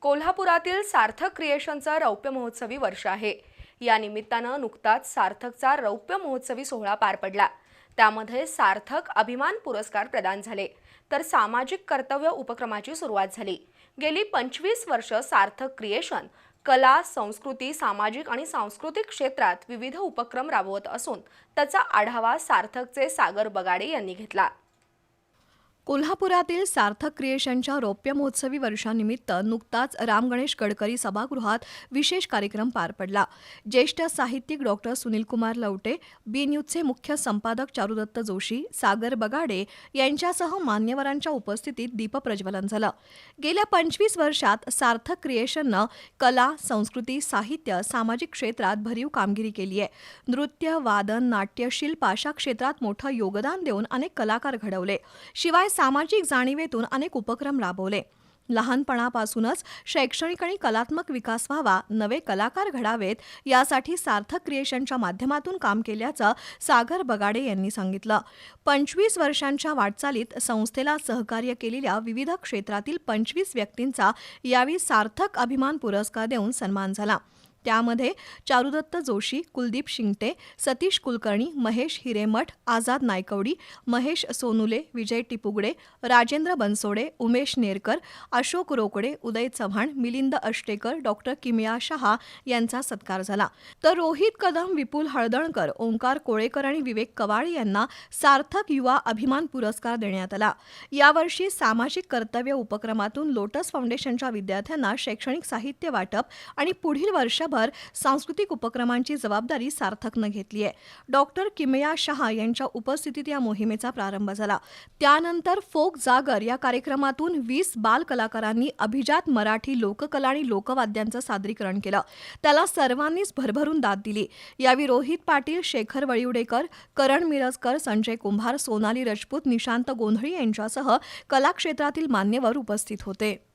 कोल्हापुरातील सार्थक क्रिएशनचा रौप्य महोत्सवी वर्ष आहे। या निमित्तानं नुकताच सार्थकचा रौप्य महोत्सवी सोहळा पार पडला। त्यामध्ये सार्थक अभिमान पुरस्कार प्रदान झाले, तर सामाजिक कर्तव्य उपक्रमाची सुरुवात झाली। गेली 25 वर्ष सार्थक क्रिएशन कला, संस्कृती, सामाजिक आणि सांस्कृतिक क्षेत्रात विविध उपक्रम राबवत असून त्याचा आढावा सार्थकचे सागर बगाडे यांनी घेतला। कोल्हापुरातील सार्थक क्रिएशनच्या रौप्य महोत्सवी वर्षानिमित्त नुकताच राम गणेश गडकरी सभागृहात विशेष कार्यक्रम पार पडला। ज्येष्ठ साहित्यिक डॉक्टर सुनीलकुमार लवटे, बी न्यूजचे मुख्य संपादक चारुदत्त जोशी, सागर बगाडे यांच्यासह मान्यवरांच्या उपस्थितीत दीपप्रज्वलन झालं। गेल्या 25 वर्षात सार्थक क्रिएशननं कला, संस्कृती, साहित्य, सामाजिक क्षेत्रात भरीव कामगिरी केली आहे। नृत्य, वादन, नाट्य, शिल्प अशा क्षेत्रात मोठं योगदान देऊन अनेक कलाकार घडवले। शिवाय सामाजिक जाणीवेतून अनेक उपक्रम राबवले। लहानपणापासूनच शैक्षणिक आणि कलात्मक विकास व्हावा, नवे कलाकार घडावेत यासाठी सार्थक क्रिएशनच्या माध्यमातून काम केल्याचं सागर बगाडे यांनी सांगितलं। 25 वर्षांच्या वाटचालीत संस्थेला सहकार्य केलेल्या विविध क्षेत्रातील 25 व्यक्तींचा यावेळी सार्थक अभिमान पुरस्कार देऊन सन्मान झाला। त्यामध्ये चारुदत्त जोशी, कुलदीप शिंगटे, सतीश कुलकर्णी, महेश हिरेमठ, आझाद नायकवडी, महेश सोनुले, विजय टिपुगडे, राजेंद्र बनसोडे, उमेश नेरकर, अशोक रोकडे, उदय चव्हाण, मिलिंद अष्टेकर, डॉक्टर किमया शहा यांचा सत्कार झाला। तर रोहित कदम, विपुल हळदणकर, ओंकार कोळेकर आणि विवेक कवाळे यांना सार्थक युवा अभिमान पुरस्कार देण्यात आला। यावर्षी सामाजिक कर्तव्य उपक्रमातून लोटस फाउंडेशनच्या विद्यार्थ्यांना शैक्षणिक साहित्य वाटप आणि पुढील वर्षभर सांस्कृतिक उपक्रमांची जबाबदारी सार्थकनं घेतली आहे। डॉक्टर किमया शहा यांच्या उपस्थितीत या मोहिमेचा प्रारंभ झाला। त्यानंतर फोक जागर या कार्यक्रमातून 20 बाल कलाकारांनी अभिजात मराठी लोककला आणि लोकवाद्यांचं सादरीकरण केलं। त्याला सर्वांनीच भरभरून दाद दिली। यावेळी रोहित पाटील, शेखर वळिवडेकर, करण मिरजकर, संजय कुंभार, सोनाली राजपूत, निशांत गोंधळी यांच्यासह कला क्षेत्रातील मान्यवर उपस्थित होते।